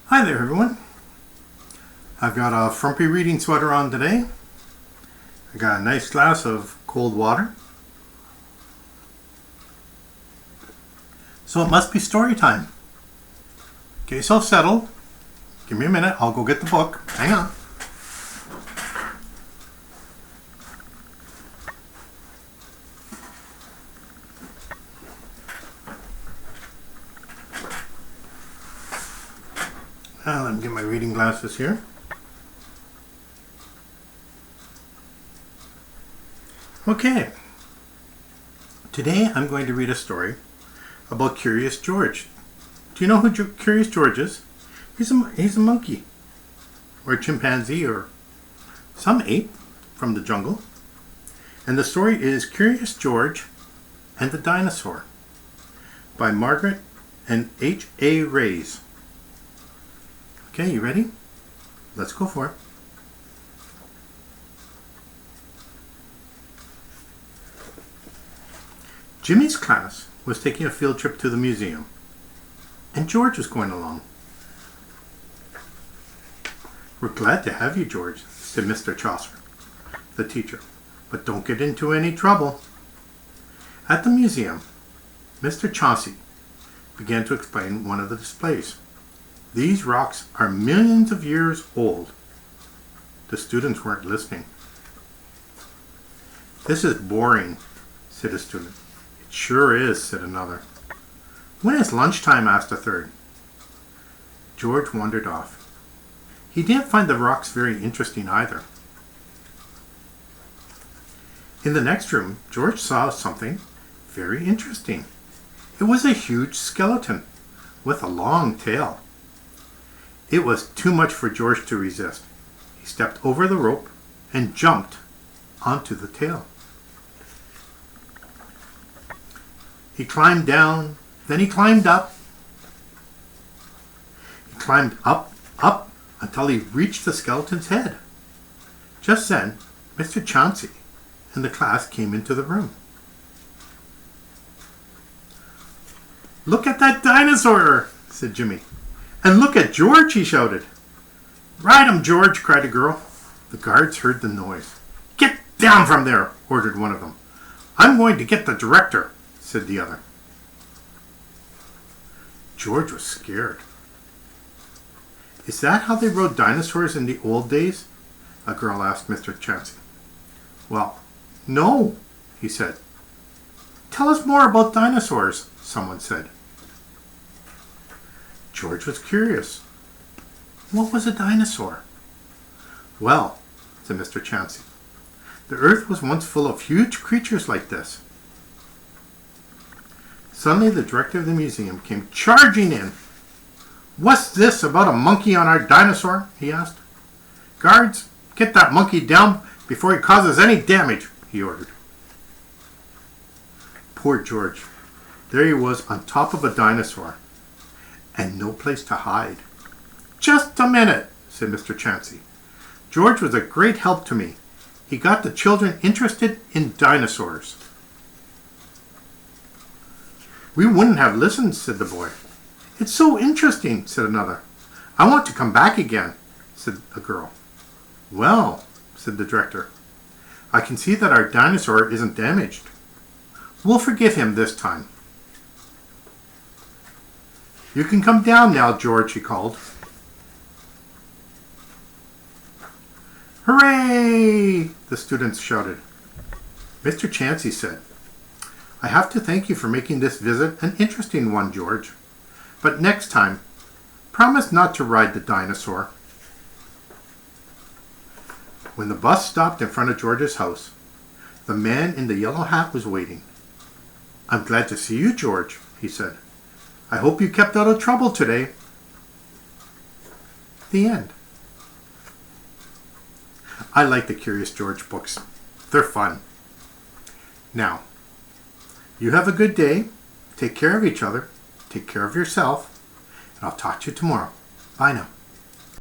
Hi there everyone. I've got a frumpy reading sweater on today. I got a nice glass of cold water. So it must be story time. Get yourself settled. Give me a minute, I'll go get the book. Hang on. Let me get my reading glasses here. Okay. Today I'm going to read a story about Curious George. Do you know who Curious George is? He's a monkey, or a chimpanzee, or some ape from the jungle. And the story is Curious George and the Dinosaur by Margaret and H.A. Rays. Okay, you ready? Let's go for it. Jimmy's class was taking a field trip to the museum, and George was going along. "We're glad to have you, George," said Mr. Chaucer, the teacher, "but don't get into any trouble." At the museum, Mr. Chauncey began to explain one of the displays. "These rocks are millions of years old." The students weren't listening. "This is boring," said a student. "It sure is," said another. "When is lunchtime?" asked a third. George wandered off. He didn't find the rocks very interesting either. In the next room, George saw something very interesting. It was a huge skeleton with a long tail. It was too much for George to resist. He stepped over the rope and jumped onto the tail. He climbed down, then he climbed up. He climbed up, until he reached the skeleton's head. Just then, Mr. Chauncey and the class came into the room. "Look at that dinosaur," said Jimmy. "And look at George," he shouted. "Ride him, George," cried a girl. The guards heard the noise. "Get down from there," ordered one of them. "I'm going to get the director," said the other. George was scared. "Is that how they rode dinosaurs in the old days?" a girl asked Mr. Chauncey. "Well, no," he said. "Tell us more about dinosaurs," someone said. George was curious. What was a dinosaur? "Well," said Mr. Chauncey, "the earth was once full of huge creatures like this." Suddenly the director of the museum came charging in. "What's this about a monkey on our dinosaur?" he asked. "Guards, get that monkey down before he causes any damage," he ordered. Poor George. There he was on top of a dinosaur, and no place to hide. "Just a minute," said Mr. Chauncey. "George was a great help to me. He got the children interested in dinosaurs." "We wouldn't have listened," said the boy. "It's so interesting," said another. "I want to come back again," said a girl. "Well," said the director, "I can see that our dinosaur isn't damaged. We'll forgive him this time." "You can come down now, George," he called. "Hooray!" the students shouted. Mr. Chauncey said, "I have to thank you for making this visit an interesting one, George. But next time, promise not to ride the dinosaur." When the bus stopped in front of George's house, the man in the yellow hat was waiting. "I'm glad to see you, George," he said. "I hope you kept out of trouble today." The end. I like the Curious George books. They're fun. Now, you have a good day. Take care of each other. Take care of yourself. And I'll talk to you tomorrow. Bye now.